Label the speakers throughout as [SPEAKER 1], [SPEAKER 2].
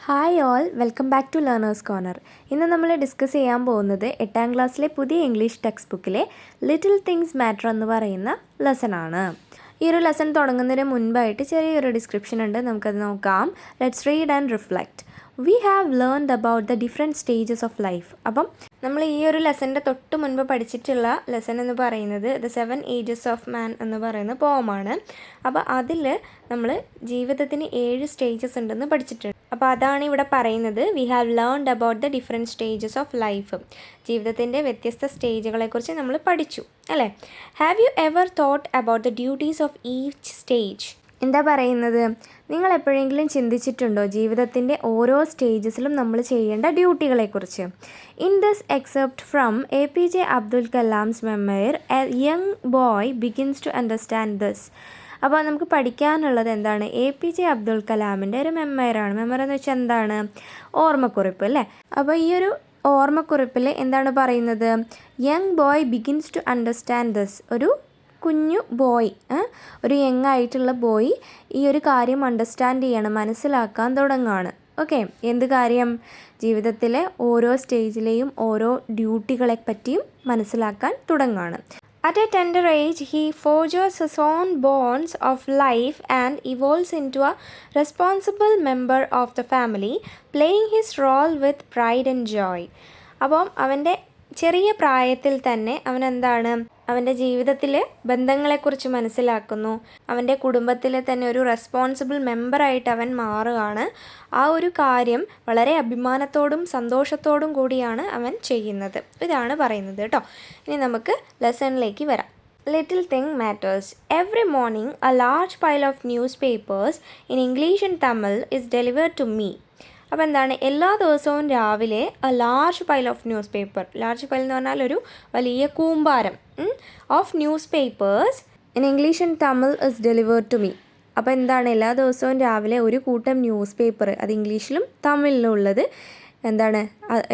[SPEAKER 1] Hi all, welcome back to learners corner. ഇന്ന് നമ്മൾ discuss ചെയ്യാൻ പോകുന്നത് 8ാം ക്ലാസ്സിലെ പുതിയ ഇംഗ്ലീഷ് ടെക്സ്റ്റ് ബുക്കിലെ ലിറ്റിൽ തിങ്സ് മാറ്റർ എന്ന് പറയുന്ന ലെസണാണ്. ഈ ഒരു ലെസൺ തുടങ്ങുന്നതിന് മുൻപായിട്ട് ചെറിയൊരു ഡിസ്ക്രിപ്ഷൻ ഉണ്ട്, നമുക്കത് നോക്കാം. Let's read and reflect. We have learned about the different stages of life. അപ്പം നമ്മൾ ഈ ഒരു ലെസൻ്റെ തൊട്ട് മുൻപ് പഠിച്ചിട്ടുള്ള ലെസൺ എന്ന് പറയുന്നത് ദ 7 ഏജസ് ഓഫ് മാൻ എന്ന് പറയുന്ന പോമാണ്. അപ്പോൾ അതിൽ നമ്മൾ ജീവിതത്തിന് 7 സ്റ്റേജസ് ഉണ്ടെന്ന് പഠിച്ചിട്ടുണ്ട്. അപ്പോൾ അതാണ് ഇവിടെ പറയുന്നത്. We have learned about the different stages of life. ജീവിതത്തിൻ്റെ വ്യത്യസ്ത സ്റ്റേജുകളെക്കുറിച്ച് നമ്മൾ പഠിച്ചു അല്ലേ. Have you ever thought about the duties of each stage? എന്താ പറയുന്നത്? നിങ്ങൾ എപ്പോഴെങ്കിലും ചിന്തിച്ചിട്ടുണ്ടോ ജീവിതത്തിൻ്റെ ഓരോ സ്റ്റേജസിലും നമ്മൾ ചെയ്യേണ്ട ഡ്യൂട്ടികളെക്കുറിച്ച്? In this excerpt from APJ Abdul Kalam's memoir, a young boy begins to understand this. അപ്പോൾ നമുക്ക് പഠിക്കാനുള്ളത് എന്താണ്? APJ അബ്ദുൽ കലാമിൻ്റെ ഒരു മെമ്മയറാണ്. മെമ്മർ എന്ന് വെച്ചാൽ എന്താണ്? ഓർമ്മക്കുറിപ്പ് അല്ലേ. അപ്പോൾ ഈ ഒരു ഓർമ്മക്കുറിപ്പിൽ എന്താണ് പറയുന്നത്? Young boy begins to understand this. ഒരു കുഞ്ഞു ബോയ്, ഒരു യങ് ആയിട്ടുള്ള ബോയ് ഈ ഒരു കാര്യം അണ്ടർസ്റ്റാൻഡ് ചെയ്യണം, മനസ്സിലാക്കാൻ തുടങ്ങുകയാണ്. ഓക്കെ, എന്ത് കാര്യം? ജീവിതത്തിലെ ഓരോ സ്റ്റേജിലെയും ഓരോ ഡ്യൂട്ടികളെ പറ്റിയും മനസ്സിലാക്കാൻ തുടങ്ങുകയാണ്. At a tender age, he forges his own bonds of life and evolves into a responsible member of the family, playing his role with pride and joy. അപ്പം അവൻ്റെ ചെറിയ പ്രായത്തിൽ തന്നെ അവൻ എന്താണ്? അവൻ്റെ ജീവിതത്തിലെ ബന്ധങ്ങളെക്കുറിച്ച് മനസ്സിലാക്കുന്നു. അവൻ്റെ കുടുംബത്തിലെ തന്നെ ഒരു റെസ്പോൺസിബിൾ മെമ്പറായിട്ട് അവൻ മാറുകയാണ്. ആ ഒരു കാര്യം വളരെ അഭിമാനത്തോടും സന്തോഷത്തോടും കൂടിയാണ് അവൻ ചെയ്യുന്നത്. ഇതാണ് പറയുന്നത് കേട്ടോ. ഇനി നമുക്ക് ലെസണിലേക്ക് വരാം. Little thing matters. Every morning a large pile of newspapers in English and Tamil is delivered to me. അപ്പോൾ എന്താണ്? എല്ലാ ദിവസവും രാവിലെ a large pile of newspaper. Large pile എന്ന് പറഞ്ഞാൽ ഒരു വലിയ കൂമ്പാരം of newspapers in English and Tamil is delivered to me. അപ്പോൾ എന്താണ്? എല്ലാ ദിവസവും രാവിലെ ഒരു കൂട്ടം ന്യൂസ് പേപ്പർ, അത് ഇംഗ്ലീഷിലും തമിഴിലും ഉള്ളത് എന്താണ്?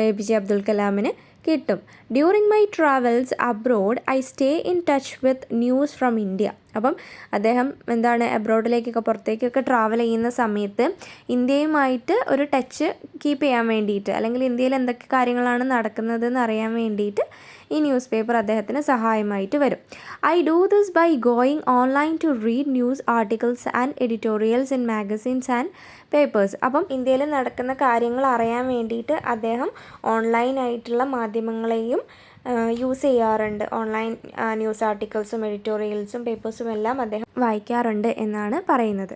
[SPEAKER 1] APJ അബ്ദുൽ കലാമിന് കിട്ടും. During my travels abroad I stay in touch with news from India. അപ്പം അദ്ദേഹം എന്താണ്? അബ്രോഡിലേക്കൊക്കെ പുറത്തേക്കൊക്കെ ട്രാവൽ ചെയ്യുന്ന സമയത്ത് ഇന്ത്യയുമായിട്ട് ഒരു ടച്ച് കീപ്പ് ചെയ്യാൻ വേണ്ടിയിട്ട്, അല്ലെങ്കിൽ ഇന്ത്യയിൽ എന്തൊക്കെ കാര്യങ്ങളാണ് നടക്കുന്നതെന്ന് അറിയാൻ വേണ്ടിയിട്ട് ഈ ന്യൂസ് പേപ്പർ അദ്ദേഹത്തിന് സഹായമായിട്ട് വരും. I do this by going online to read news articles and editorials in magazines and papers. അപ്പം ഇന്ത്യയിൽ നടക്കുന്ന കാര്യങ്ങൾ അറിയാൻ വേണ്ടിയിട്ട് അദ്ദേഹം ഓൺലൈനായിട്ടുള്ള മാധ്യമങ്ങളെയും യൂസ് ചെയ്യാറുണ്ട്. ഓൺലൈൻ ന്യൂസ് ആർട്ടിക്കിൾസും എഡിറ്റോറിയൽസും പേപ്പേഴ്സും എല്ലാം അദ്ദേഹം വായിക്കാറുണ്ട് എന്നാണ് പറയുന്നത്.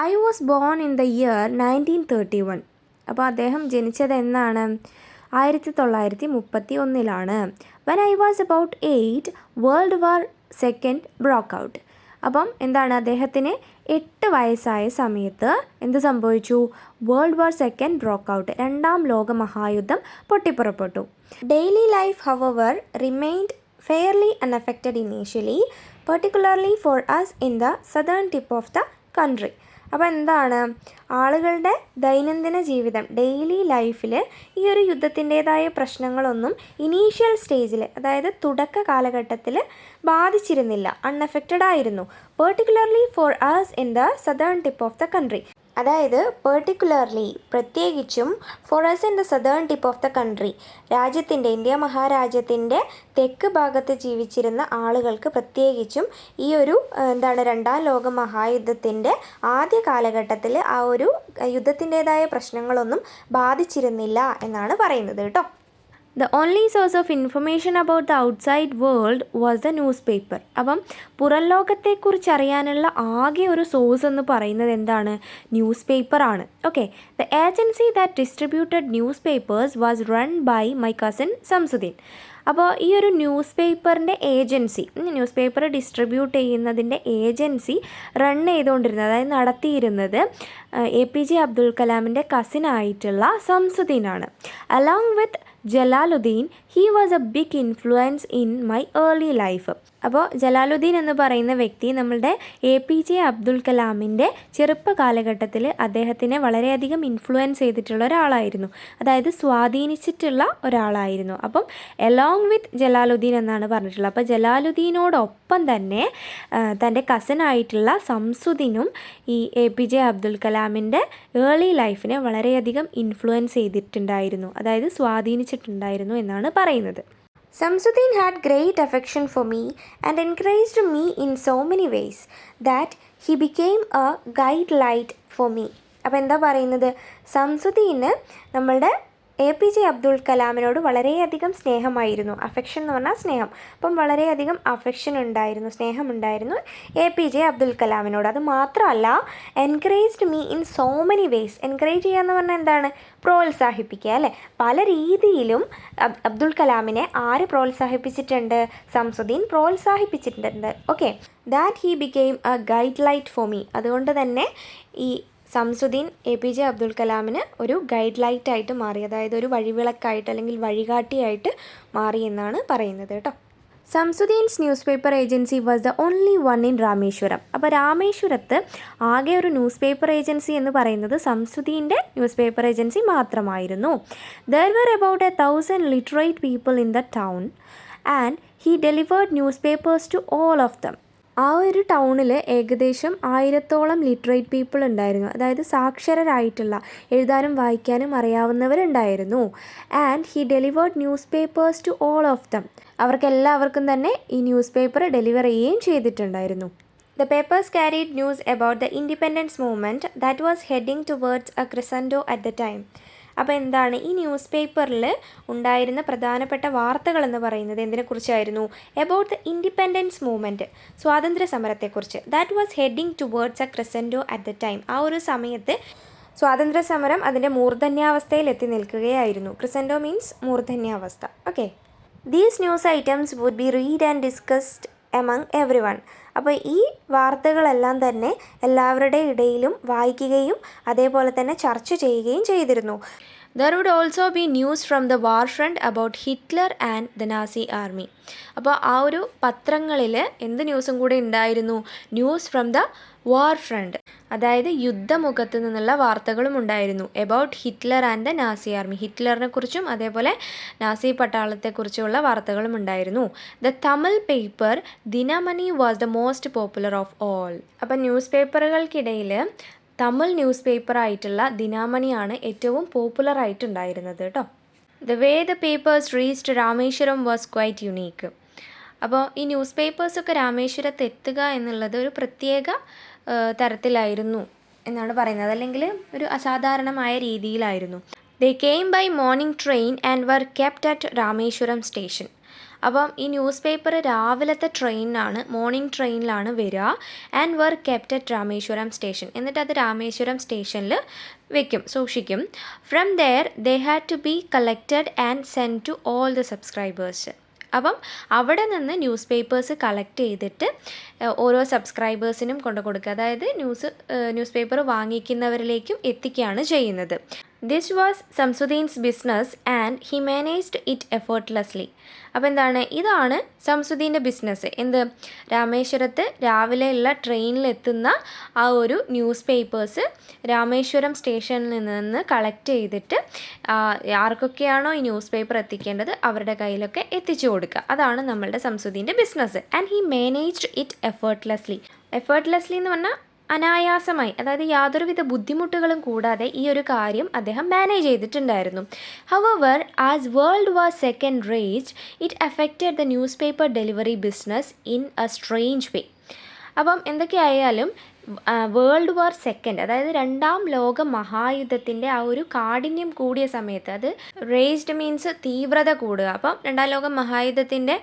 [SPEAKER 1] I was born in the year 1931. അപ്പോൾ അദ്ദേഹം ജനിച്ചത് എന്നാണ്? 1931. When I was about 8, world war second broke out. അപ്പം എന്താണ്? അദ്ദേഹത്തിന് 8 വയസ്സായ സമയത്ത് എന്ത് സംഭവിച്ചു? World war second broke out, 2ാം ലോക മഹായുദ്ധം പൊട്ടിപ്പുറപ്പെട്ടു. Daily life however remained fairly unaffected initially, particularly for us in the southern tip of the country. അപ്പോൾ എന്താണ്? ആളുകളുടെ ദൈനംദിന ജീവിതം, ഡെയിലി ലൈഫിൽ ഈ ഒരു യുദ്ധത്തിൻ്റേതായ പ്രശ്നങ്ങളൊന്നും ഇനീഷ്യൽ സ്റ്റേജിൽ, അതായത് തുടക്ക കാലഘട്ടത്തിൽ ബാധിച്ചിരുന്നില്ല, അൺഅഫക്റ്റഡ് ആയിരുന്നു. Particularly for us in the southern tip of the country, അതായത് പെർട്ടിക്കുലർലി പ്രത്യേകിച്ചും for us in the southern tip of the country, രാജ്യത്തിൻ്റെ, ഇന്ത്യ മഹാരാജ്യത്തിൻ്റെ തെക്ക് ഭാഗത്ത് ജീവിച്ചിരുന്ന ആളുകൾക്ക് പ്രത്യേകിച്ചും ഈ ഒരു എന്താണ് 2ാം ലോക മഹായുദ്ധത്തിൻ്റെ ആദ്യ കാലഘട്ടത്തിൽ ആ ഒരു യുദ്ധത്തിൻ്റേതായ പ്രശ്നങ്ങളൊന്നും ബാധിച്ചിരുന്നില്ല എന്നാണ് പറയുന്നത് കേട്ടോ. The only source of information about the outside world was the newspaper. അപ്പം പുറം ലോകത്തെക്കുറിച്ച് അറിയാനുള്ള ആകെ ഒരു സോഴ്സ് എന്ന് പറയുന്നത് എന്താണ്? ന്യൂസ് പേപ്പറാണ്. Okay, the agency that distributed newspapers was run by my cousin Samsuddin. അപ്പോൾ ഈ ഒരു ന്യൂസ് പേപ്പറിൻ്റെ ഏജൻസി, ന്യൂസ് പേപ്പർ ഡിസ്ട്രിബ്യൂട്ട് ചെയ്യുന്നതിൻ്റെ ഏജൻസി റൺ ചെയ്തുകൊണ്ടിരുന്നത്, അതായത് നടത്തിയിരുന്നത് APJ അബ്ദുൽ കലാമിൻ്റെ കസിനായിട്ടുള്ള സംസുദ്ദീനാണ്. Along with Jalaluddin, he was a big influence in my early life. അപ്പോൾ ജലാലുദ്ദീൻ എന്ന് പറയുന്ന വ്യക്തി നമ്മളുടെ APJ അബ്ദുൽ കലാമിൻ്റെ ചെറുപ്പ കാലഘട്ടത്തിൽ അദ്ദേഹത്തിനെ വളരെയധികം ഇൻഫ്ലുവൻസ് ചെയ്തിട്ടുള്ള ഒരാളായിരുന്നു, അതായത് സ്വാധീനിച്ചിട്ടുള്ള ഒരാളായിരുന്നു. അപ്പം എലോങ് വിത്ത് ജലാലുദ്ദീൻ എന്നാണ് പറഞ്ഞിട്ടുള്ളത്. അപ്പോൾ ജലാലുദ്ദീനോടൊപ്പം തന്നെ തൻ്റെ കസിനായിട്ടുള്ള സംസുദ്ദീനും ഈ APJ അബ്ദുൽ കലാമിൻ്റെ ഏർലി ലൈഫിനെ വളരെയധികം ഇൻഫ്ലുവൻസ് ചെയ്തിട്ടുണ്ടായിരുന്നു, അതായത് സ്വാധീനിച്ചിട്ടുണ്ടായിരുന്നു എന്നാണ് പറയുന്നത്. Samsudeen had great affection for me and encouraged me in so many ways that he became a guide light for me. അപ്പോൾ എന്താ പറയുന്നത്, സംസുദ്ദീന് നമ്മളുടെ APJ അബ്ദുൽ കലാമിനോട് വളരെയധികം സ്നേഹമായിരുന്നു. അഫെക്ഷൻ എന്ന് പറഞ്ഞാൽ സ്നേഹം. അപ്പം വളരെയധികം അഫെക്ഷൻ ഉണ്ടായിരുന്നു, സ്നേഹമുണ്ടായിരുന്നു APJ അബ്ദുൽ കലാമിനോട്. അത് മാത്രമല്ല, encouraged me in so many ways. Encourage ചെയ്യുക എന്ന് പറഞ്ഞാൽ എന്താണ്, പ്രോത്സാഹിപ്പിക്കുക അല്ലേ. പല രീതിയിലും അബ്ദുൽ കലാമിനെ ആര് പ്രോത്സാഹിപ്പിച്ചിട്ടുണ്ട്, സംസുദ്ദീൻ പ്രോത്സാഹിപ്പിച്ചിട്ടുണ്ട്. Okay, that he became a guide light for me. അതുകൊണ്ട് തന്നെ ഈ സംസുദ്ദീൻ APJ അബ്ദുൽ കലാമിന് ഒരു ഗൈഡ് ലൈറ്റായിട്ട് മാറി, അതായത് ഒരു വഴിവിളക്കായിട്ട് അല്ലെങ്കിൽ വഴികാട്ടിയായിട്ട് മാറി എന്നാണ് പറയുന്നത് കേട്ടോ. Samsuddin's newspaper agency was the only one in Rameswaram. അപ്പോൾ രാമേശ്വരത്ത് ആകെ ഒരു ന്യൂസ് പേപ്പർ ഏജൻസി എന്ന് പറയുന്നത് സംസുദ്ദീൻ്റെ ന്യൂസ് പേപ്പർ ഏജൻസി മാത്രമായിരുന്നു. There were about 1000 literate people in the town and he delivered newspapers to all of them. ആ ഒരു ടൗണിൽ ഏകദേശം 1000-ഓളം ലിറ്ററേറ്റ് പീപ്പിൾ ഉണ്ടായിരുന്നു, അതായത് സാക്ഷരരായിട്ടുള്ള, എഴുതാനും വായിക്കാനും അറിയാവുന്നവരുണ്ടായിരുന്നു. And he delivered newspapers to all of them. അവർക്കെല്ലാവർക്കും തന്നെ ഈ ന്യൂസ് പേപ്പർ ഡെലിവർ ചെയ്യുകയും ചെയ്തിട്ടുണ്ടായിരുന്നു. The papers carried news about the independence movement that was heading towards a crescendo at the time. അപ്പോൾ എന്താണ് ഈ ന്യൂസ് പേപ്പറിൽ ഉണ്ടായിരുന്ന പ്രധാനപ്പെട്ട വാർത്തകൾ എന്ന് പറയുന്നത് എന്തിനെക്കുറിച്ചായിരുന്നു, എബൌട്ട് ദ ഇൻഡിപെൻഡൻസ് മൂവ്മെൻറ്റ്, സ്വാതന്ത്ര്യ സമരത്തെക്കുറിച്ച്. That was heading towards a crescendo at the time. ആ ഒരു സമയത്ത് സ്വാതന്ത്ര്യ സമരം അതിൻ്റെ മൂർധന്യാവസ്ഥയിൽ എത്തി നിൽക്കുകയായിരുന്നു. ക്രിസൻഡോ മീൻസ് മൂർധന്യാവസ്ഥ. Okay, these news items would be read and discussed among everyone. അപ്പോൾ ഈ വാർത്തകളെല്ലാം തന്നെ എല്ലാവരുടെ ഇടയിലും വായിക്കുകയും അതേപോലെ തന്നെ ചർച്ച ചെയ്യുകയും ചെയ്തിരുന്നു. There would also be news from the war front about Hitler and the Nazi army. അപ്പോൾ ആ ഒരു പത്രങ്ങളിൽ എന്ത് ന്യൂസും കൂടെ ഉണ്ടായിരുന്നു, news from the war front, അതായത് യുദ്ധമുഖത്ത് നിന്നുള്ള വാർത്തകളും ഉണ്ടായിരുന്നു. About Hitler and the Nazi army, ഹിറ്റ്ലറിനെ കുറിച്ചും അതേപോലെ നാസി പട്ടാളത്തെക്കുറിച്ചുള്ള വാർത്തകളും ഉണ്ടായിരുന്നു. The Tamil paper Dinamani was the most popular of all. അപ്പം ന്യൂസ് പേപ്പറുകൾക്കിടയിൽ തമിഴ് ന്യൂസ് പേപ്പറായിട്ടുള്ള ദിനമണിയാണ് ഏറ്റവും പോപ്പുലർ ആയിട്ടുണ്ടായിരുന്നത് കേട്ടോ. The way the papers reached Rameswaram was quite unique. അപ്പോൾ ഈ ന്യൂസ് പേപ്പേഴ്സൊക്കെ രാമേശ്വരത്ത് എത്തുക എന്നുള്ളത് ഒരു പ്രത്യേക തരത്തിലായിരുന്നു എന്നാണ് പറയുന്നത്, അല്ലെങ്കിൽ ഒരു അസാധാരണമായ രീതിയിലായിരുന്നു. They came by morning train and were kept at Rameswaram station. അപ്പം ഈ ന്യൂസ് പേപ്പർ രാവിലത്തെ ട്രെയിനിനാണ്, മോർണിംഗ് ട്രെയിനിലാണ് വരിക. And were kept at Rameswaram station. എന്നിട്ട് അത് രാമേശ്വരം സ്റ്റേഷനിൽ സൂക്ഷിക്കും. From there they had to be collected and send to all the subscribers. അപ്പം അവിടെ നിന്ന് ന്യൂസ് പേപ്പേഴ്സ് കളക്ട് ചെയ്തിട്ട് ഓരോ സബ്സ്ക്രൈബേഴ്സിനും കൊണ്ടു കൊടുക്കുക, അതായത് ന്യൂസ് പേപ്പർ വാങ്ങിക്കുന്നവരിലേക്കും എത്തിക്കുകയാണ് ചെയ്യുന്നത്. This was Samsuddin's business and he managed it effortlessly. അപ്പോൾ എന്താണ്, ഇതാണ് സംസുദ്ദീൻ്റെ ബിസിനസ്. എന്ത്, രാമേശ്വരത്ത് രാവിലെയുള്ള ട്രെയിനിലെത്തുന്ന ആ ഒരു ന്യൂസ് പേപ്പേഴ്സ് രാമേശ്വരം സ്റ്റേഷനിൽ നിന്ന് കളക്ട് ചെയ്തിട്ട് ആർക്കൊക്കെയാണോ ഈ ന്യൂസ് പേപ്പർ എത്തിക്കേണ്ടത് അവരുടെ കയ്യിലൊക്കെ എത്തിച്ചു കൊടുക്കുക. അതാണ് നമ്മളുടെ സംസുദ്ദീൻ്റെ business. And he managed it effortlessly. Effortlessly എന്ന് പറഞ്ഞാൽ അനായാസമായി, അതായത് യാതൊരുവിധ ബുദ്ധിമുട്ടുകളും കൂടാതെ ഈ ഒരു കാര്യം അദ്ദേഹം മാനേജ് ചെയ്തിട്ടുണ്ടായിരുന്നു. However as world war second raged it affected the newspaper delivery business in a strange way. അപ്പം എന്തൊക്കെയായാലും വേൾഡ് വാർ സെക്കൻഡ്, അതായത് 2ാം ലോക മഹായുദ്ധത്തിൻ്റെ ആ ഒരു കാഠിന്യം കൂടിയ സമയത്ത്, അത് റേജ്ഡ് മീൻസ് തീവ്രത കൂടുക. അപ്പം 2ാം ലോക മഹായുദ്ധത്തിൻ്റെ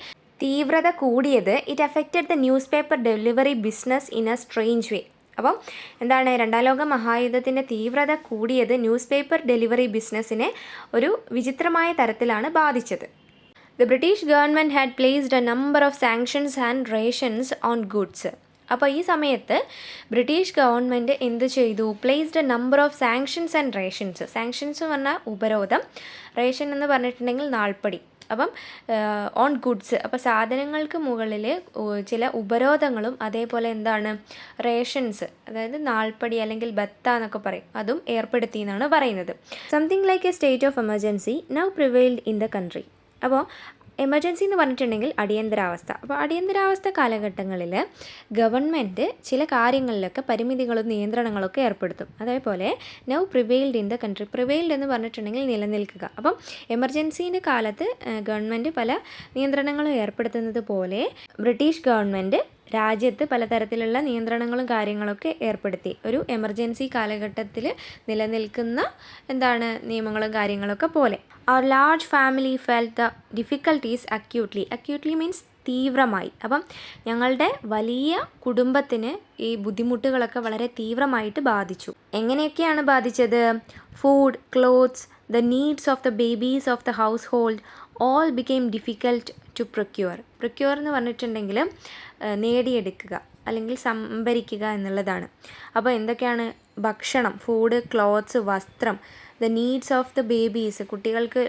[SPEAKER 1] തീവ്രത കൂടിയത് it affected the newspaper delivery business in a strange way. അപ്പം എന്താണ്, 2ാം ലോക മഹായുദ്ധത്തിൻ്റെ തീവ്രത കൂടിയത് ന്യൂസ് പേപ്പർ ഡെലിവറി ബിസിനസ്സിനെ ഒരു വിചിത്രമായ തരത്തിലാണ് ബാധിച്ചത്. The British government had placed A number of sanctions and rations on goods. അപ്പോൾ ഈ സമയത്ത് ബ്രിട്ടീഷ് ഗവൺമെൻറ് എന്ത് ചെയ്തു, placed A number of sanctions and rations. Sanctions എന്ന് പറഞ്ഞാൽ ഉപരോധം, റേഷൻ എന്ന് പറഞ്ഞിട്ടുണ്ടെങ്കിൽ നാൾപ്പടി. അപ്പം ഓൺ ഗുഡ്സ്, അപ്പോൾ സാധനങ്ങൾക്ക് മുകളിൽ ചില ഉപരോധങ്ങളും അതേപോലെ എന്താണ് റേഷൻസ്, അതായത് നാൾപ്പടി അല്ലെങ്കിൽ ബത്ത എന്നൊക്കെ പറയും, അതും ഏർപ്പെടുത്തി എന്നാണ് പറയുന്നത്. Something like A state of emergency now prevailed in the country. അപ്പോൾ എമർജൻസി എന്ന് പറഞ്ഞിട്ടുണ്ടെങ്കിൽ അടിയന്തരാവസ്ഥ. അപ്പോൾ അടിയന്തരാവസ്ഥ കാലഘട്ടങ്ങളിൽ ഗവൺമെൻറ് ചില കാര്യങ്ങളിലൊക്കെ പരിമിതികളും നിയന്ത്രണങ്ങളൊക്കെ ഏർപ്പെടുത്തും. അതേപോലെ now prevailed in the country, prevailed എന്ന് പറഞ്ഞിട്ടുണ്ടെങ്കിൽ നിലനിൽക്കുക. അപ്പം എമർജൻസീൻ്റെ കാലത്ത് ഗവൺമെൻറ് പല നിയന്ത്രണങ്ങളും ഏർപ്പെടുത്തുന്നത് പോലെ ബ്രിട്ടീഷ് ഗവൺമെൻറ് രാജ്യത്ത് പലതരത്തിലുള്ള നിയന്ത്രണങ്ങളും കാര്യങ്ങളൊക്കെ ഏർപ്പെടുത്തി. ഒരു എമർജൻസി കാലഘട്ടത്തിൽ നിലനിൽക്കുന്ന നിയമങ്ങളും കാര്യങ്ങളൊക്കെ പോലെ. അവർ large family felt the difficulties acutely means തീവ്രമായി. അപ്പം ഞങ്ങളുടെ വലിയ കുടുംബത്തിന് ഈ ബുദ്ധിമുട്ടുകളൊക്കെ വളരെ തീവ്രമായിട്ട് ബാധിച്ചു. എങ്ങനെയൊക്കെയാണ് ബാധിച്ചത്? Food, clothes, the needs of the babies of the household all became difficult to procure എന്ന് പറഞ്ഞിട്ടുണ്ടെങ്കിൽ നേടിയെടുക്കുക അല്ലെങ്കിൽ സംഭരിക്കുക എന്നുള്ളതാണ്. അപ്പോൾ എന്തൊക്കെയാണ്? ഭക്ഷണം, ഫുഡ്, ക്ലോത്ത്സ്, വസ്ത്രം, the needs of the babies, കുട്ടികൾക്ക്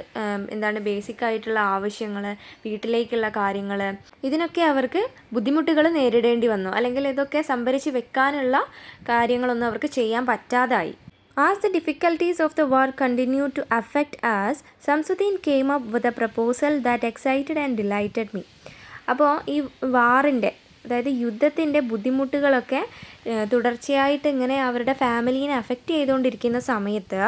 [SPEAKER 1] ബേസിക് ആയിട്ടുള്ള ആവശ്യങ്ങൾ, വീട്ടിലേക്കുള്ള കാര്യങ്ങൾ, ഇതിനൊക്കെ അവർക്ക് ബുദ്ധിമുട്ടുകൾ നേരിടേണ്ടി വന്നു. അല്ലെങ്കിൽ ഇതൊക്കെ സംഭരിച്ച് വെക്കാനുള്ള കാര്യങ്ങളൊന്നും അവർക്ക് ചെയ്യാൻ പറ്റാതായി. As the difficulties of the war continued to affect us, Samsudeen came up with a proposal that excited and delighted me. അപ്പോൾ ഈ വാറിൻ്റെ, അതായത് യുദ്ധത്തിൻ്റെ ബുദ്ധിമുട്ടുകളൊക്കെ തുടർച്ചയായിട്ട് ഇങ്ങനെ അവരുടെ ഫാമിലീനെ അഫക്റ്റ് ചെയ്തുകൊണ്ടിരിക്കുന്ന സമയത്ത്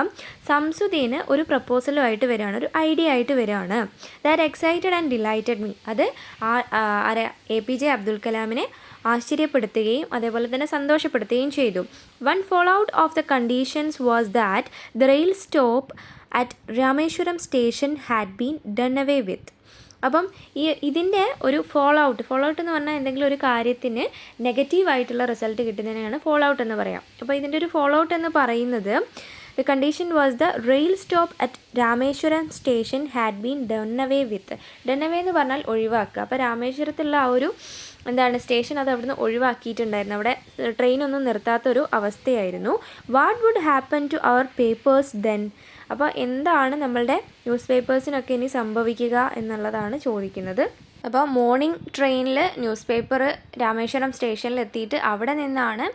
[SPEAKER 1] സംസുദീന് ഒരു പ്രപ്പോസലുമായിട്ട് വരികയാണ്, ഒരു ഐഡിയ ആയിട്ട് വരികയാണ്. That excited and delighted me. അത് APJ അബ്ദുൽ കലാമിനെ ആശ്ചര്യപ്പെടുത്തുകയും അതേപോലെ തന്നെ സന്തോഷപ്പെടുത്തുകയും ചെയ്തു. One fallout of the conditions was that the rail stop at Rameswaram station had been done away with. അപ്പം ഇതിൻ്റെ ഒരു ഫോൾ ഔട്ട് എന്ന് പറഞ്ഞാൽ എന്തെങ്കിലും ഒരു കാര്യത്തിന് നെഗറ്റീവായിട്ടുള്ള റിസൾട്ട് കിട്ടുന്നതിനാണ് ഫോൾ ഔട്ട് എന്ന് പറയാം. അപ്പോൾ ഇതിൻ്റെ ഒരു ഫോൾ ഔട്ട് എന്ന് പറയുന്നത് the condition was the rail stop at Rameswaram station had been done away with. Done away എന്ന് പറഞ്ഞാൽ ഒഴിവാക്കുക. അപ്പോൾ രാമേശ്വരത്തുള്ള ആ ഒരു സ്റ്റേഷൻ അത് അവിടുന്ന് ഒഴിവാക്കിയിട്ടുണ്ടായിരുന്നു. അവിടെ ട്രെയിനൊന്നും നിർത്താത്തൊരു അവസ്ഥയായിരുന്നു. What would happen to our papers then? അപ്പോൾ എന്താണ് നമ്മളുടെ ന്യൂസ് പേപ്പേഴ്സിനൊക്കെ ഇനി സംഭവിക്കുക എന്നുള്ളതാണ് ചോദിക്കുന്നത്. അപ്പോൾ മോർണിംഗ് ട്രെയിനിൽ ന്യൂസ് പേപ്പർ രാമേശ്വരം സ്റ്റേഷനിൽ എത്തിയിട്ട് അവിടെ നിന്നാണ്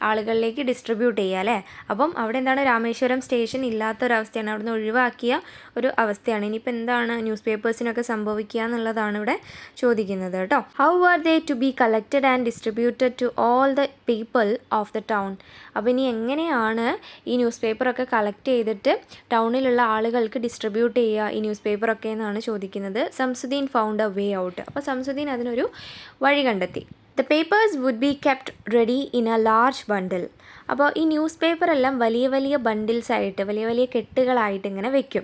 [SPEAKER 1] ആളുകളിലേക്ക് ഡിസ്ട്രിബ്യൂട്ട് ചെയ്യുക അല്ലേ. അപ്പം അവിടെ രാമേശ്വരം സ്റ്റേഷൻ ഇല്ലാത്തൊരവസ്ഥയാണ്, അവിടുന്ന് ഒഴിവാക്കിയ ഒരു അവസ്ഥയാണ്. ഇനിയിപ്പോൾ എന്താണ് ന്യൂസ് പേപ്പേഴ്സിനൊക്കെ സംഭവിക്കുക എന്നുള്ളതാണ് ഇവിടെ ചോദിക്കുന്നത് കേട്ടോ. How are they to be collected and distributed to all the people of the town? അപ്പോൾ ഇനി എങ്ങനെയാണ് ഈ ന്യൂസ് പേപ്പറൊക്കെ കളക്ട് ചെയ്തിട്ട് ടൗണിലുള്ള ആളുകൾക്ക് ഡിസ്ട്രിബ്യൂട്ട് ചെയ്യുക ഈ ന്യൂസ് പേപ്പറൊക്കെ എന്നാണ് ചോദിക്കുന്നത്. Samsuddin found a way out. അപ്പോൾ സംസുദ്ദീൻ അതിനൊരു വഴി കണ്ടെത്തി. The papers would be kept ready in a large bundle. അപ്പോൾ ഈ ന്യൂസ് പേപ്പറെല്ലാം വലിയ വലിയ ബണ്ടിൽസായിട്ട്, വലിയ വലിയ കെട്ടുകളായിട്ട് ഇങ്ങനെ വെക്കും.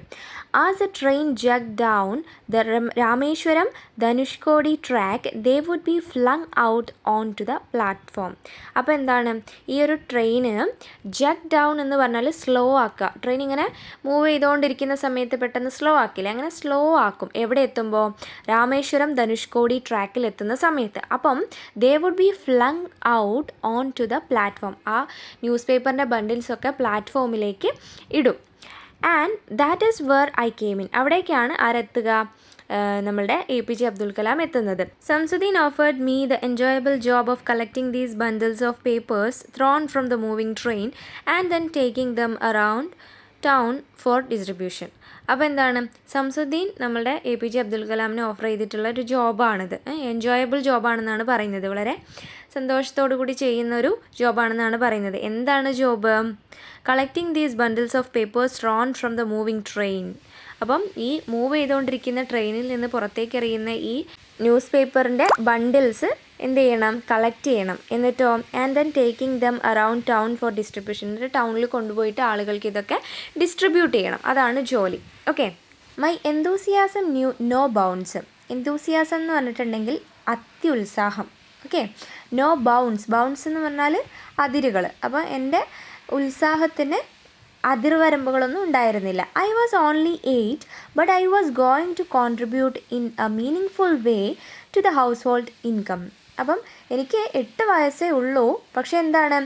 [SPEAKER 1] As a train chug down the Rameswaram Dhanushkodi track they would be flung out on to the platform. അപ്പോൾ എന്താണ് ഈ ഒരു ട്രെയിന് ജഗ് ഡൗൺ എന്ന് പറഞ്ഞാൽ സ്ലോ ആക്കുക. ട്രെയിൻ ഇങ്ങനെ മൂവ് ചെയ്തുകൊണ്ടിരിക്കുന്ന സമയത്ത് പെട്ടെന്ന് സ്ലോ ആക്കില്ല, അങ്ങനെ സ്ലോ ആക്കും. എവിടെ എത്തുമ്പോൾ? രാമേശ്വരം ധനുഷ്കോടി ട്രാക്കിൽ എത്തുന്ന സമയത്ത്. അപ്പം they would be flung out on to the platform. ആ ന്യൂസ് പേപ്പറിൻ്റെ ബണ്ടിൽസൊക്കെ പ്ലാറ്റ്ഫോമിലേക്ക് ഇടും. And that is where I came in. അവിടേക്കാണ് ആരെത്തുക? നമ്മളുടെ APJ അബ്ദുൽ കലാം എത്തുന്നത്. Samsuddin offered me the enjoyable job of collecting these bundles of papers thrown from the moving train and then taking them around town for distribution. അപ്പോൾ എന്താണ് സംസുദ്ദീൻ നമ്മളുടെ APJ Abdul കലാമിന് offer ചെയ്തിട്ടുള്ള ഒരു ജോബാണിത്. Enjoyable ജോബാണെന്നാണ് പറയുന്നത്. വളരെ സന്തോഷത്തോടു കൂടി ചെയ്യുന്ന ഒരു ജോബാണെന്നാണ് പറയുന്നത്. എന്താണ് job? Collecting these bundles of papers drawn from the moving train. അപ്പം ഈ മൂവ് ചെയ്തുകൊണ്ടിരിക്കുന്ന ട്രെയിനിൽ നിന്ന് പുറത്തേക്ക് എറിയുന്ന ഈ ന്യൂസ് പേപ്പറിൻ്റെ ബണ്ടിൽസ് എന്ത് ചെയ്യണം? കളക്ട് ചെയ്യണം. എന്നിട്ടോ and then taking them around town for distribution. എന്നിട്ട് ടൗണിൽ കൊണ്ടുപോയിട്ട് ആളുകൾക്ക് ഇതൊക്കെ ഡിസ്ട്രിബ്യൂട്ട് ചെയ്യണം. അതാണ് ജോലി. Okay. My enthusiasm no bounds. Enthusiasm എന്ന് പറഞ്ഞിട്ടുണ്ടെങ്കിൽ അത്യുത്സാഹം. ഓക്കെ. നോ ബൗണ്ട്സ് എന്ന് പറഞ്ഞാൽ അതിരുകൾ. അപ്പോൾ എൻ്റെ ഉത്സാഹത്തിന് അതിർവരമ്പുകളൊന്നും ഉണ്ടായിരുന്നില്ല. I was only 8 but I was going to contribute in a meaningful way to the household income. അപ്പം എനിക്ക് 8 വയസ്സേ ഉള്ളൂ, പക്ഷേ എന്താണ്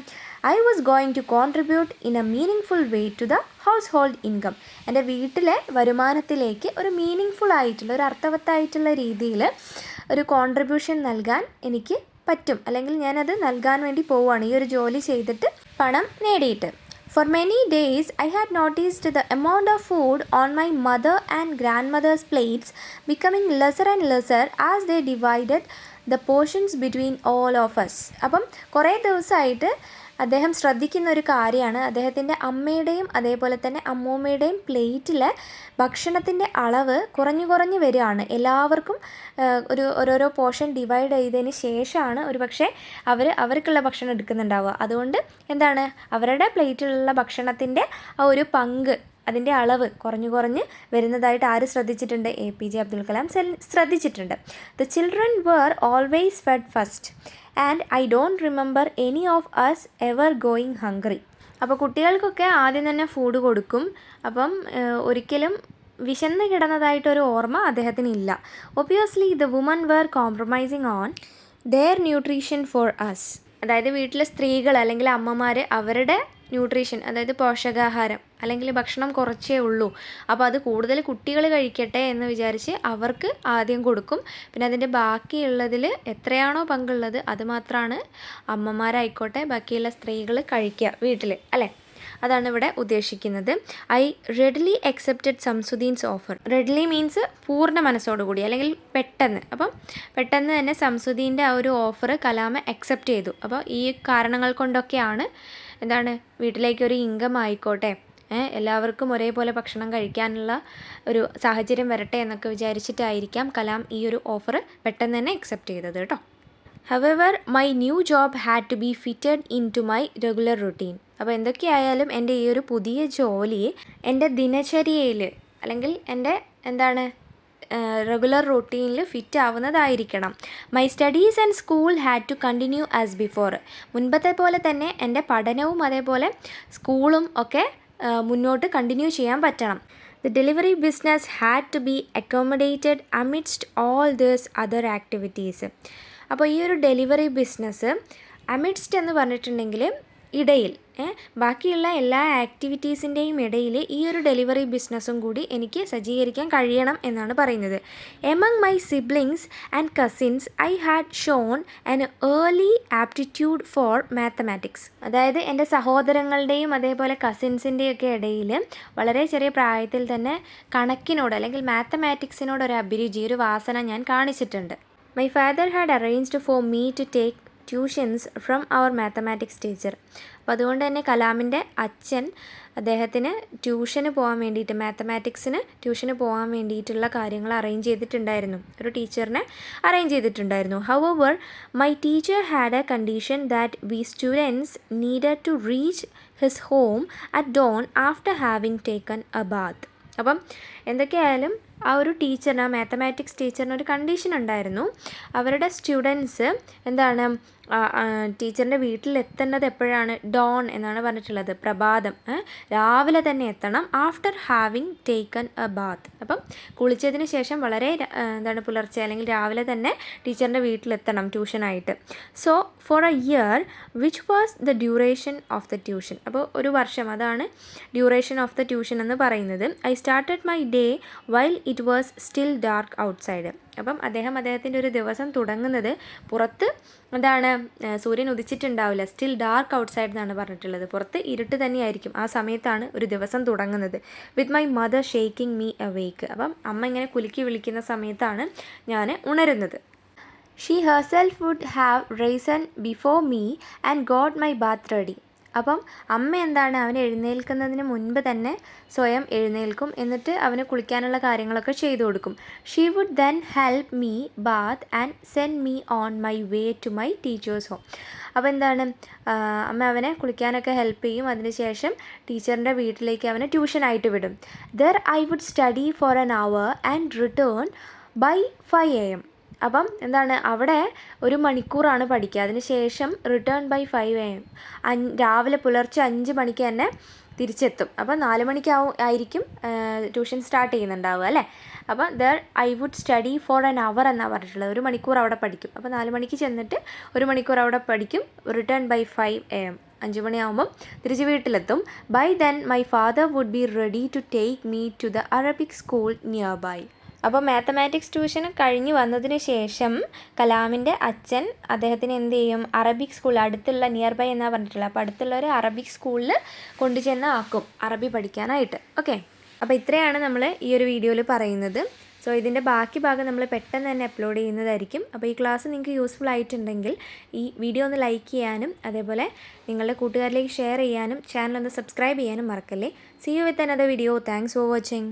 [SPEAKER 1] I was going to contribute in a meaning way to the household income. എൻ്റെ വീട്ടിലെ വരുമാനത്തിലേക്ക് ഒരു meaning ആയിട്ടുള്ള ഒരു അർത്ഥവത്തായിട്ടുള്ള രീതിയിൽ ഒരു കോൺട്രിബ്യൂഷൻ നൽകാൻ എനിക്ക് പറ്റും, അല്ലെങ്കിൽ ഞാനത് നൽകാൻ വേണ്ടി പോവുകയാണ് ഈ ഒരു ജോലി ചെയ്തിട്ട് പണം നേടിയിട്ട്. For many days, I had noticed the amount of food on my mother and grandmother's plates becoming lesser and lesser as they divided the portions between all of us. അപ്പം കുറേ ദിവസമായിട്ട് അദ്ദേഹം ശ്രദ്ധിക്കുന്ന ഒരു കാര്യമാണ്, അദ്ദേഹത്തിൻ്റെ അമ്മയുടെയും അതേപോലെ തന്നെ അമ്മൂമ്മയുടെയും പ്ലേറ്റിലെ ഭക്ഷണത്തിൻ്റെ അളവ് കുറഞ്ഞു വരികയാണ്. എല്ലാവർക്കും ഓരോരോ പോർഷൻ ഡിവൈഡ് ചെയ്തതിന് ശേഷമാണ് ഒരു പക്ഷേ അവർക്കുള്ള ഭക്ഷണം എടുക്കുന്നുണ്ടാവുക. അതുകൊണ്ട് എന്താണ്, അവരുടെ പ്ലേറ്റിലുള്ള ഭക്ഷണത്തിൻ്റെ ആ ഒരു പങ്ക്, അതിൻ്റെ അളവ് കുറഞ്ഞു വരുന്നതായിട്ട് ആര് ശ്രദ്ധിച്ചിട്ടുണ്ട്? APJ അബ്ദുൽ കലാം ശ്രദ്ധിച്ചിട്ടുണ്ട്. The children were always fed first and I don't remember any of us ever going hungry. അപ്പോൾ കുട്ടികൾക്കൊക്കെ ആദ്യം തന്നെ ഫുഡ് കൊടുക്കും. അപ്പം ഒരിക്കലും വിശന്ന് കിടന്നതായിട്ടൊരു ഓർമ്മ അദ്ദേഹത്തിനില്ല. Obviously the woman were compromising on their nutrition for us. അതായത് വീട്ടിലെ സ്ത്രീകൾ അല്ലെങ്കിൽ അമ്മമാർ അവരുടെ ന്യൂട്രീഷൻ, അതായത് പോഷകാഹാരം അല്ലെങ്കിൽ ഭക്ഷണം കുറച്ചേ ഉള്ളൂ, അപ്പോൾ അത് കൂടുതൽ കുട്ടികൾ കഴിക്കട്ടെ എന്ന് വിചാരിച്ച് അവർക്ക് ആദ്യം കൊടുക്കും. പിന്നെ അതിൻ്റെ ബാക്കിയുള്ളതിൽ എത്രയാണോ പങ്കുള്ളത് അത് മാത്രമാണ് അമ്മമാരായിക്കോട്ടെ ബാക്കിയുള്ള സ്ത്രീകൾ കഴിക്കുക വീട്ടിൽ, അല്ലേ? അതാണ് ഇവിടെ ഉദ്ദേശിക്കുന്നത്. I readily accepted Samsuddin's offer. Readily means പൂർണ്ണ മനസ്സോടുകൂടി അല്ലെങ്കിൽ പെട്ടെന്ന്. അപ്പം പെട്ടെന്ന് തന്നെ സംസുദ്ദീൻ്റെ ആ ഒരു ഓഫർ കലാം അക്സെപ്റ്റ് ചെയ്തു. അപ്പോൾ ഈ കാരണങ്ങൾ കൊണ്ടൊക്കെയാണ് എന്താണ്, വീട്ടിലേക്കൊരു ഇൻകം ആയിക്കോട്ടെ, എല്ലാവർക്കും ഒരേപോലെ ഭക്ഷണം കഴിക്കാനുള്ള ഒരു സാഹചര്യം വരട്ടെ എന്നൊക്കെ വിചാരിച്ചിട്ടായിരിക്കാം കലാം ഈ ഒരു ഓഫർ പെട്ടെന്ന് തന്നെ അക്സെപ്റ്റ് ചെയ്തത് കേട്ടോ. However, my new job had to be fitted into my regular routine. അപ്പോൾ എന്തൊക്കെയായാലും എൻ്റെ ഈ ഒരു പുതിയ ജോലി എൻ്റെ ദിനചര്യയിൽ അല്ലെങ്കിൽ എൻ്റെ എന്താണ് റെഗുലർ റൂട്ടീനിൽ ഫിറ്റ് ആവുന്നതായിരിക്കണം. My studies and school had to continue as before. മുൻപത്തെ പോലെ തന്നെ എൻ്റെ പഠനവും അതേപോലെ സ്കൂളും ഒക്കെ മുന്നോട്ട് കണ്ടിന്യൂ ചെയ്യാൻ പറ്റണം. The delivery business had to be accommodated amidst all these other activities. അപ്പോൾ ഈ ഒരു ഡെലിവറി ബിസിനസ് അമിഡ്സ്റ്റ് എന്ന് പറഞ്ഞിട്ടുണ്ടെങ്കിൽ ഇടയിൽ, ബാക്കിയുള്ള എല്ലാ ആക്ടിവിറ്റീസിൻ്റെയും ഇടയിൽ ഈ ഒരു ഡെലിവറി ബിസിനസ്സും കൂടി എനിക്ക് സജ്ജീകരിക്കാൻ കഴിയണം എന്നാണ് പറയുന്നത്. Among my siblings and cousins I had shown an early aptitude for mathematics. അതായത് എൻ്റെ സഹോദരങ്ങളുടെയും അതേപോലെ കസിൻസിൻ്റെയൊക്കെ ഇടയിൽ വളരെ ചെറിയ പ്രായത്തിൽ തന്നെ കണക്കിനോട് അല്ലെങ്കിൽ മാത്തമാറ്റിക്സിനോട് ഒരു അഭിരുചി, ഒരു വാസന ഞാൻ കാണിച്ചിട്ടുണ്ട്. My father had arranged for me to take tuitions from our mathematics teacher. അപ്പോൾ അതുകൊണ്ട് തന്നെ കലാമിൻ്റെ അച്ഛൻ അദ്ദേഹത്തിന് ട്യൂഷന് പോകാൻ വേണ്ടിയിട്ട്, മാത്തമാറ്റിക്സിന് ട്യൂഷന് പോകാൻ വേണ്ടിയിട്ടുള്ള കാര്യങ്ങൾ അറേഞ്ച് ചെയ്തിട്ടുണ്ടായിരുന്നു, ഒരു ടീച്ചറിനെ അറേഞ്ച് ചെയ്തിട്ടുണ്ടായിരുന്നു. However, my teacher had a condition that we students needed to reach his home at dawn after having taken a bath. അപ്പം എന്തൊക്കെയായാലും ആ ഒരു ടീച്ചറിന്, ആ മാത്തമാറ്റിക്സ് ടീച്ചറിന് ഒരു കണ്ടീഷൻ ഉണ്ടായിരുന്നു. അവരുടെ സ്റ്റുഡൻസ് എന്താണ്, ടീച്ചറിൻ്റെ വീട്ടിലെത്തേണ്ടത് എപ്പോഴാണ്? ഡോൺ എന്നാണ് പറഞ്ഞിട്ടുള്ളത്, പ്രഭാതം, രാവിലെ തന്നെ എത്തണം. After having taken a bath. അപ്പം കുളിച്ചതിന് ശേഷം വളരെ പുലർച്ചെ അല്ലെങ്കിൽ രാവിലെ തന്നെ ടീച്ചറിൻ്റെ വീട്ടിലെത്തണം ട്യൂഷനായിട്ട്. So for a year which was the duration of the tuition. അപ്പോൾ ഒരു വർഷം, അതാണ് ഡ്യൂറേഷൻ ഓഫ് ദ ട്യൂഷൻ എന്ന് പറയുന്നത്. I started my day while it was still dark outside. അപ്പം അദ്ദേഹത്തിൻ്റെ ഒരു ദിവസം തുടങ്ങുന്നത് പുറത്ത് സൂര്യൻ ഉദിച്ചിട്ടുണ്ടാവില്ല, സ്റ്റിൽ ഡാർക്ക് ഔട്ട്സൈഡ് എന്നാണ് പറഞ്ഞിട്ടുള്ളത്. പുറത്ത് ഇരുട്ട് തന്നെയായിരിക്കും, ആ സമയത്താണ് ഒരു ദിവസം തുടങ്ങുന്നത്. With my mother shaking me awake. അപ്പം അമ്മ ഇങ്ങനെ കുലുക്കി വിളിക്കുന്ന സമയത്താണ് ഞാൻ ഉണരുന്നത്. She herself would have risen before me and got my bath ready. അപ്പം അമ്മ അവൻ എഴുന്നേൽക്കുന്നതിന് മുൻപ് തന്നെ സ്വയം എഴുന്നേൽക്കും, എന്നിട്ട് അവന് കുളിക്കാനുള്ള കാര്യങ്ങളൊക്കെ ചെയ്തു കൊടുക്കും. She would then help me bath and send me on my way to my teacher's home. അപ്പോൾ അമ്മ അവനെ കുളിക്കാനൊക്കെ ഹെൽപ്പ് ചെയ്യും. അതിനുശേഷം ടീച്ചറിൻ്റെ വീട്ടിലേക്ക് അവനെ ട്യൂഷനായിട്ട് വിടും. There I would study for an hour and return by 5 AM. അപ്പം അവിടെ 1 മണിക്കൂറാണ് പഠിക്കുക. അതിന് ശേഷം റിട്ടേൺ ബൈ 5 AM, രാവിലെ പുലർച്ചെ 5 മണിക്ക് തന്നെ തിരിച്ചെത്തും. അപ്പോൾ 4 മണിക്കായിരിക്കും ട്യൂഷൻ സ്റ്റാർട്ട് ചെയ്യുന്നുണ്ടാവുക, അല്ലേ? അപ്പോൾ there I would study for an hour എന്നാണ് പറഞ്ഞിട്ടുള്ളത്. 1 മണിക്കൂർ അവിടെ പഠിക്കും. അപ്പോൾ 4 മണിക്ക് ചെന്നിട്ട് 1 മണിക്കൂർ അവിടെ പഠിക്കും. Return by 5 AM. 5 മണിയാകുമ്പം തിരിച്ച് വീട്ടിലെത്തും. By then my father would be ready to take me to the Arabic school nearby. അപ്പോൾ മാത്തമാറ്റിക്സ് ട്യൂഷൻ കഴിഞ്ഞ് വന്നതിന് ശേഷം കലാമിൻ്റെ അച്ഛൻ അദ്ദേഹത്തിന് എന്ത് ചെയ്യും, അറബിക് സ്കൂൾ അടുത്തുള്ള നിയർ ബൈ എന്നാണ് പറഞ്ഞിട്ടുള്ളത്. അപ്പോൾ അടുത്തുള്ള ഒരു അറബിക് സ്കൂളിൽ കൊണ്ടുചെന്ന് ആക്കും അറബി പഠിക്കാനായിട്ട്. ഓക്കെ, അപ്പോൾ ഇത്രയാണ് നമ്മൾ ഈ ഒരു വീഡിയോയിൽ പറയുന്നത്. സോ ഇതിൻ്റെ ബാക്കി ഭാഗം നമ്മൾ പെട്ടെന്ന് തന്നെ അപ്ലോഡ് ചെയ്യുന്നതായിരിക്കും. അപ്പോൾ ഈ ക്ലാസ് നിങ്ങൾക്ക് യൂസ്ഫുൾ ആയിട്ടുണ്ടെങ്കിൽ ഈ വീഡിയോ ഒന്ന് ലൈക്ക് ചെയ്യാനും അതേപോലെ നിങ്ങളുടെ കൂട്ടുകാരിലേക്ക് ഷെയർ ചെയ്യാനും ചാനൽ ഒന്ന് സബ്സ്ക്രൈബ് ചെയ്യാനും മറക്കല്ലേ. See you with another video. Thanks for watching.